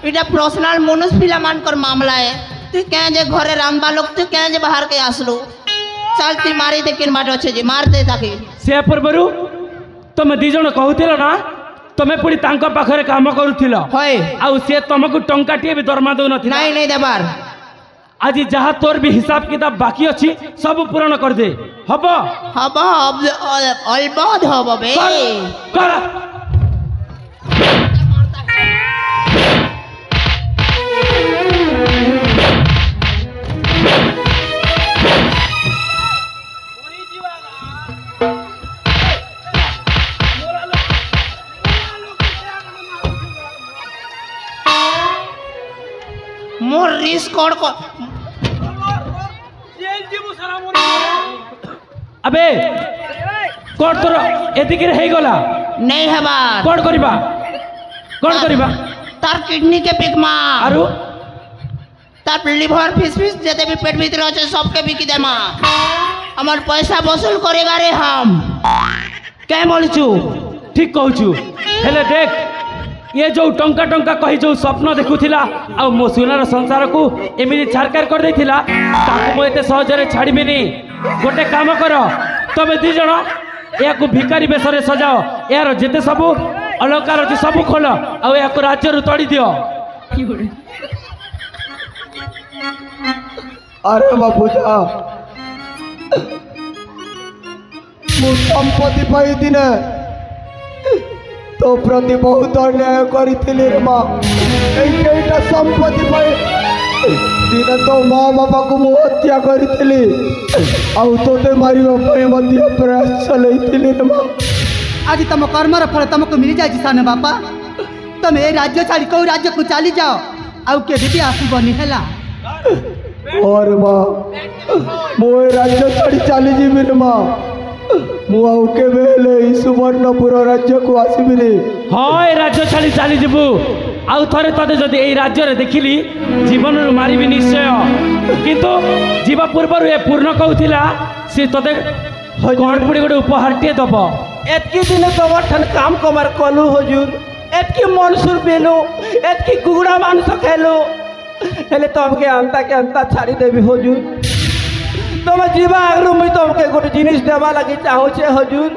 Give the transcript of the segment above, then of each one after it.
इटा पर्सनल मनुष्य पिला मानकर मामला है तू क्या जे घरे रांधबा लोग तू क्या जे बाहर के आसलु चल ती मारी दे किन बाट अच्छे जी मार दे ताकि से पूर्वरु तुम दी जण कहूथिल ना तुम पुणी तांका पाखरे काम करूथिल होय आउ से तुमको टंकाटिए भी दरमा दउ नथि नहीं नहीं देबार आज जहाँ तोर भी हिसाब किताब बाकी अच्छी सब पूर्ण कर दे हब हब अलबद हब बे कर मोर रिस्क कोड को अबे कोड तोर एतिके हे गला नहीं हबा कोड करिबा कोड करिबा तार किडनी के पिकमा आरु तार लिवर फिस फिस जते भी पेट भीतर আছে सबके बिकी देमा हमर पैसा वसूल करेगा रे हम क्या बोलचु ठीक कहचु हेले देख ये जो टंका टंका कही जो स्वप्न देखुला आ मो सुनार संसार को एमिति छारकार कर देथिला ताको मो एते सहजरे छाड़ीबिनी गोटे काम कर तबे दी जण या भिकारी बेसरे सजाओ यार जेते सब अलंकार अछि सब खोल आ या राज्य रु तोड़ी दियो अरे बापूजा मु संपत्ति पाई दिने तो प्रति बहुत अन्याय करी मा एटा संपत्ति पाई दिने तो माँ बापा को मु हत्या करी आते मारे प्रयास चलती मा आज तुम कर्मर फल तुमको मिल जाए साने बापा तुम ए राज्य छाड़ी कौ राज्य को चली जाओ आउ के भी आसबनी है और माँ मु राज्य छाड़ी चली जीवी माँ मुझे सुवर्णपुर राज्य को आसबि हाँ राज्य छाड़ी चली जीवु आउ थे ते जदि यही राज्य में देखिली जीवन मारिबी निश्चय किंतु जीवा पूर्व ए पूर्ण कहूला सी ते कौन पड़ी गोटे उपहार टे दब एतकी दिन तुम ठन काम कमार कलु हजूर एतकी मनसूर पेलु एतकी कुकुड़ा मांस खेलु हेले तुमके अंता छाड़ी देवी हजूर तुम जीवा आगु मुई तुमके गोटे जिनिस देवा लगी चाहूचे हजूर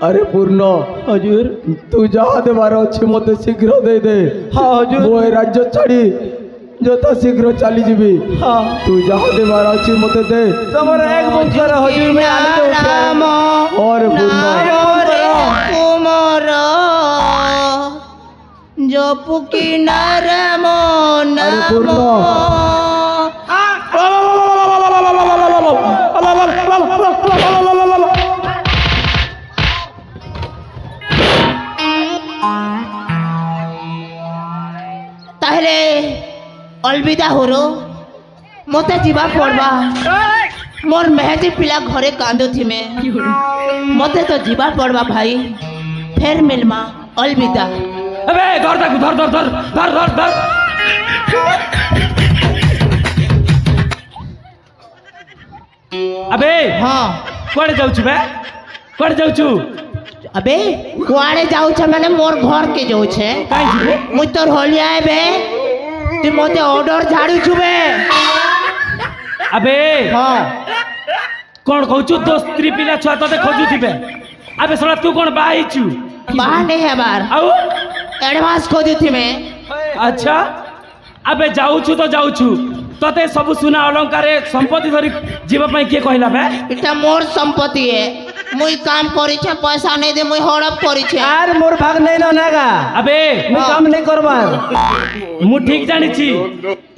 अरे पूर्ण हजूर तू जहाँ देवार अच्छी मत शीघ्र दे दे हाँ हजूर वो राज्य छाड़ी जो शीघ्र चली जीवी हाँ तू जहाँ देवार अच्छी मत दे तुमर एक बंचर हजूर में राम और कुमार जो पुकी नाम ताहले अलविदा होरो मते जीवा पड़बा मोर मेहदी पिला घरे कांदो थी में मते तो जीवा पड़बा भाई फिर मिलमा अलविदा अबे धर धर धर धर धर धर धर अबे हाँ कुआड़े जाउछु बे कुआड़े जाउछु अबे कुआड़े जाऊ छे माने मोर घर के जाऊ छे काई जीबे मुई तोर होलिया है बे तू मते ऑर्डर झाड़ू छुबे अबे हाँ कौन कहूछु दो स्त्री पिला छुआ तते खोजु थिबे अबे सला तू कौन बाईछु बाहर नहीं है बार आउ एडवांस खोजु थी मैं अच्छा अबे जाउछु तो जाउछु तते सब सुना अलंकार संपत्ति धरी जीवा पई के कहला बे इटा मोर संपत्ति है मुई काम करी छे पैसा नहीं दे मुई हड़प करी छे यार मोर भाग नहीं ननेगा अबे मैं काम नहीं करबा मु ठीक जानी छी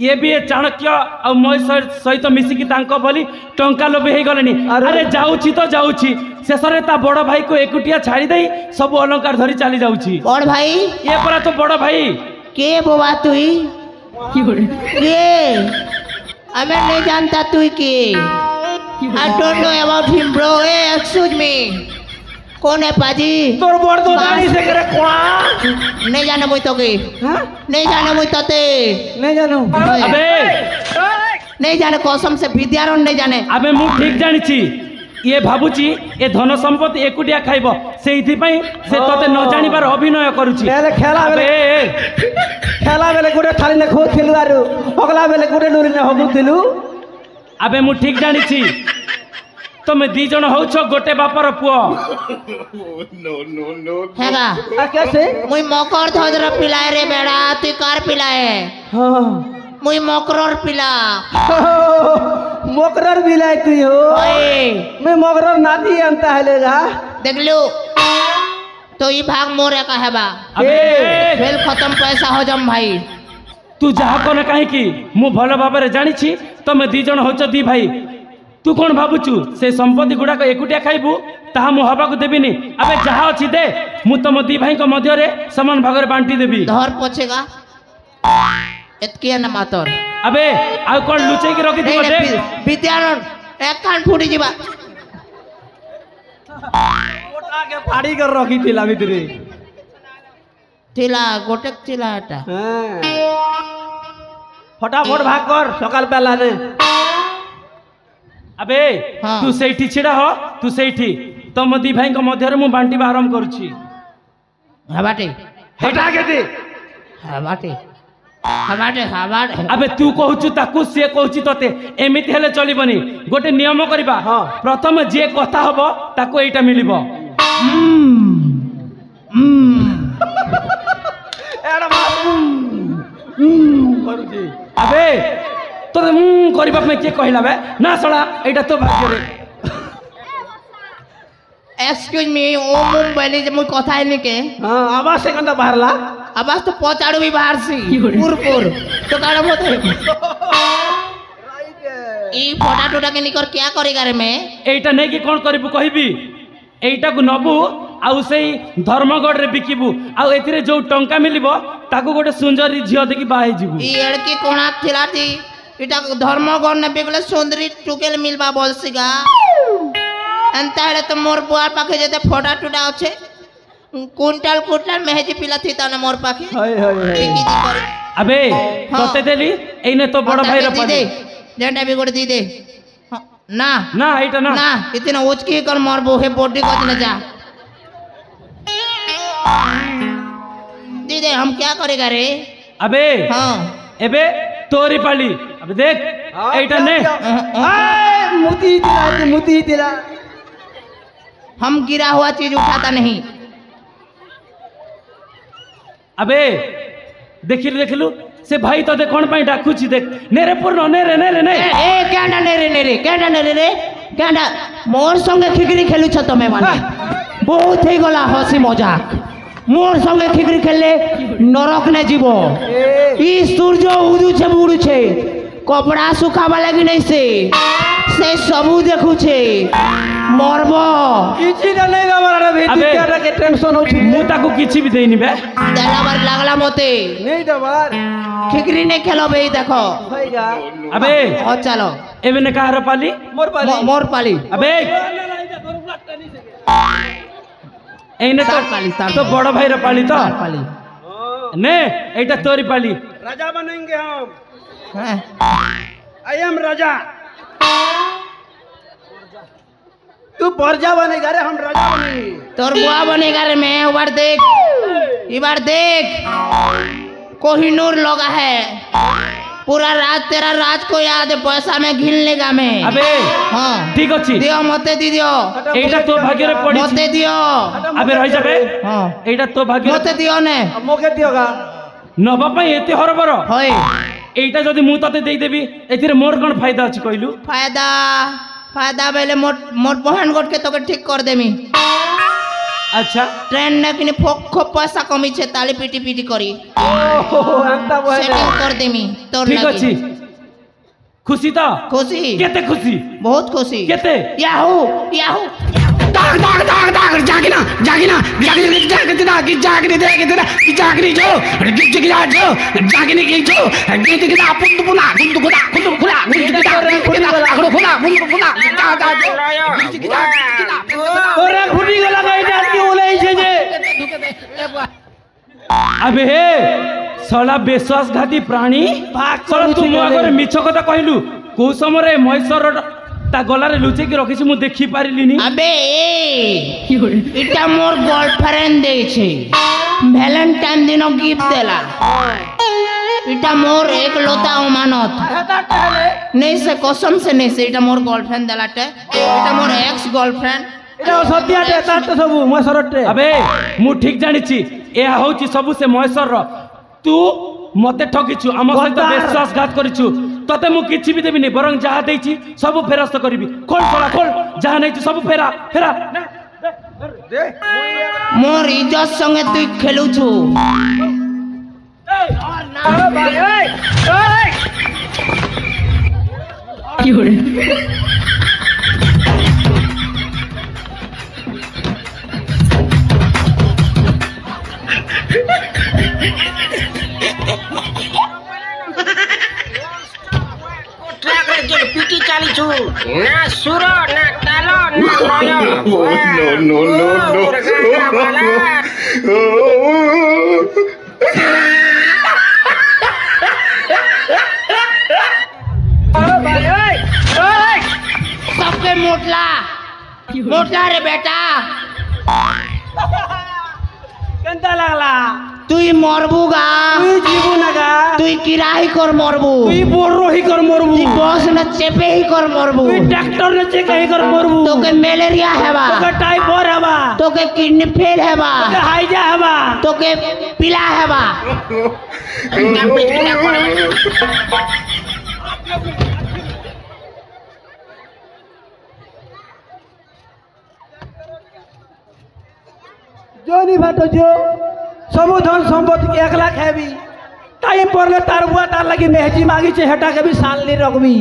ये भी चाणक्य और मोय सहित मिसिकी तांको बोली टंका लोभी हे गलेनी अरे जाउछि तो जाउछि शेषरे ता बड़ भाई को एकुटिया छाड़ी देई सब अलंकार धरी चली जाउछि बड़ भाई ये परा तो बड़ भाई के बोवा तुई के हमें नहीं जानता तुई के I don't know about him bro hey excuse me कौन है पाजी तोर बड़ तो दाढ़ी से करे कोड़ा नहीं जाने मुई तो के नहीं जाने मुई तते नहीं जानो अबे नहीं जाने कसम से विद्यारण नहीं जाने अबे मु ठीक जानी छी ये भाबुची ए धन संपत्ति एकुटिया खाइबो सेइथि पई से तते न जानिबार अभिनय करूची खेला बेले थाली ने खोथिलु आरु हगला बेले गुटे डोरी ने हगुथिलु अबे मु ठीक जानिछि तमे दी जण होछ गोटे बापर पुओ हेगा कैसे मुई मकर धोदर पिलाए रे बेड़ा तू कार पिलाए हां मुई मकरर पिला मोकरर बिलाय तू हो ओए मैं मोकरर नाती अंता हलेगा देख लो तो ई भाग मोरे का हेबा अबे खेल खत्म पैसा हो जम भाई तू जहा कोन काहे की मु भलो भाबरे जानिछि तमे दी जण होछ दी भाई तू कोन भाबुचु से संपत्ति गुडा को एकुटिया खाइबू ताहा मु हबा को देबिनी अबे जहा अछि दे मु तम दी भाई को मध्य रे समान भागरे बांटी देबी धर पछेगा एतकिया न मातर अबे आ कोन लुचै के रखि दिबो देख विद्यारण एक कान फुटी जिबा ओटा के फाड़ी कर रखी थिला भितरे थिला गोटेक थिला एटा हां फटाफट भाग कर सकाल पहला ने अबे हाँ। तू सेठी छिड़ा हो तू सेठी तम दी भाई को मध्य रे मु बांटी आरंभ करूछि हबाटे हटा के दे हबाटे हबाटे हबाटे अबे तू कहूचु ताकू से कहूची तते एमिति हेले चलिबनी गोटे नियम करबा हाँ। प्रथम जे कथा हबो ताकू एटा मिलिबो एड़ा बात करूची अबे तोरे करबा में के कहला बे ना सड़ा एटा तो भाग्य रे एक्सक्यूज मी ओ मुंबई जे मुई कथा है के हां आवाज से कंदा बाहरला आवाज तो पचाड़ू भी बाहर सी पुरपुर तो काड़ा मत ई फोटा टोटा के निकर क्या करेगा रे मैं एटा नै कि कोन करबू कहबी एटा को नबू आउ सेई धर्मगढ़ रे बिकिबू आउ एथिरे जो टंका मिलिबो ताकू गोटे सुंदरी झियो देखि बाहे जिबू ई एड़की कोणा थिला थी इटा धर्मगढ़ ने बिगले सुंदरी टुकेल मिलबा बोलसीगा अंता हेले तो मोर बुआर पाखे जेते फोटा टोटा अच्छे कुंटल कुंटल मेहजी पिला थी ता मोर पाखे हाय हाय हाय टिकी दी कर अबे हाँ। तते देली एने तो बड़ भाई रे दी दे जेंडा भी गोड़ दी दे हाँ, ना ना एटा ना ना इतना उचकी कर मोर बोहे बॉडी को न जा दी दे हम क्या करेगा रे अबे हाँ एबे तोरी पाली अबे देख एटा ने हाय मुती तिला हम गिरा हुआ चीज उठाता नहीं अबे देखिलु से भाई तो दे कोन पाई डाकुची देख नेरे पूर्ण नेरे केंडा नेरे रे केंडा मोर संगे खिगरी खेलु छ तमे माने बहुत ही गला हसी मजाक मोर संगे खिगरी खेलले नरक ने जीवो ई सूर्य उदू छे बुडू छे कपड़ा सुखावा लगी नहीं से सबू देखु छे मरबो किछि न नै हमरा भेटी अबे। केरा के टेंशन हो छी मु ताको किछि भी देनी बे देला बार लागला मते नहीं दबार खिगरी ने खेलो बे देखो भईगा अबे और चलो एबे ने कहार पाली मोर पाली मोर पाली अबे एने तार पाली, तार तो बड़ भाई रे पाली तो तार पाली ने एटा तोरी पाली राजा बनेंगे हम हैं? आई एम राजा तू परजा बनेगा रे हम राजा बनेंगे तोर बुआ बनेगा रे मैं इबार देख कोहिनूर लगा है पूरा राज तेरा राज को याद है पैसा में घिन लेगा मैं अबे हाँ ठीक अछि दियो मते दी दियो एटा तो भाग्य रे पड़ी मते दियो अबे रहि जाबे हाँ एटा तो भाग्य मते दियो ने अब मोके दियोगा नबा पई एते हरबर होय एटा जदी मु तते देई देबी एथिरे मोर कोन फायदा अछि कहलु फायदा बेले मोर बहन गोट के तोके ठीक कर देमी अच्छा ट्रेन ने किने फोक पैसा कमी छे ताली पीटी करी ओहो अंता बने सेटिंग कर देमी तोर ठीक लगी अछि खुशी तो खुशी केते खुशी बहुत खुशी केते याहू ओरे फुटी गला गईटा की ओलाई छे जे अबे सला विश्वासघाती प्राणी सला तू मो आगे मिछ कथा कहलु को समय महेश्वर ता गलारे लुचे की रखिस मु देखि पारिलिनी अबे इटा मोर गर्लफ्रेंड दे छे वैलेंटाइन दिन गिफ्ट देला इटा मोर एक लोता अमानत नहीं से कसम से नहीं से इटा मोर गर्लफ्रेंड देलाटे इटा मोर एक्स गर्लफ्रेंड এটা সত্যিয়াটে তার তো সবু মহেশ্বরটে আবে মু ঠিক জানিছি এ হଉଛି ସବୁ ସେ ମହେଶ୍ୱରର ତୁ মতে ঠকিছু আমার সহিত বিশ্বাসঘাত করিছু তোতে মু কিছু বি দেবিনি বরং যাহা দেইছি সবু ফেরস্ত করিবি খোল খোলা খোল যাহা নেইছি সবু ফেরা ফেরা मोर इज्जत संगे तुई खेलुछु पिटी चालीछु ना सुर ना तालो ना लय no सबके मोटला मोटला रे बेटा কেনতা লাগলা তুই মরবুগা তুই জীবু নাগা তুই কিরাই কর মরবু তুই বড়হি কর মরবু তুই বস না চেপে হি কর মরবু তুই ট্রাক্টর নে চেকাই কর মরবু তোকে ম্যালেরিয়া হেবা তোকে টাইফয়েড হবা তোকে কিডনি ফেল হেবা তোকে হাইজা হবা তোকে পিলা হেবা জনি ভাটো জো सबु धन सम्पत्ति एकला खाबी टाइम पड़ले तार बुआ तार लगी मेहजी मांगी छे हेटा के भी सालनी रखबी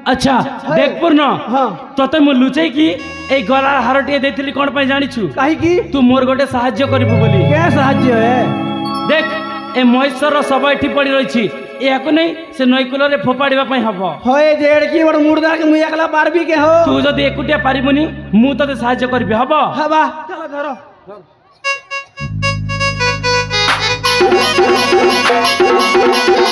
अच्छा देख पूर्ण हाँ तते मु लुचै की ए गला हारटिए देथिली कोन पय जानिछु काहे की तू मोर गोटे साहाय्य करिबु बोली के साहाय्य है देख ए महेश्वर सब एठी पड़ी रही छी याको नहीं से नईकुल रे फोपाड़ीबा पय हबो होए जेड़ की बड़ मुर्दा के मु एकला पारबी के हो तू जदी एकुटिया पारिबुनी मु तते साहाय्य करबी हबो हबा चलो धरो no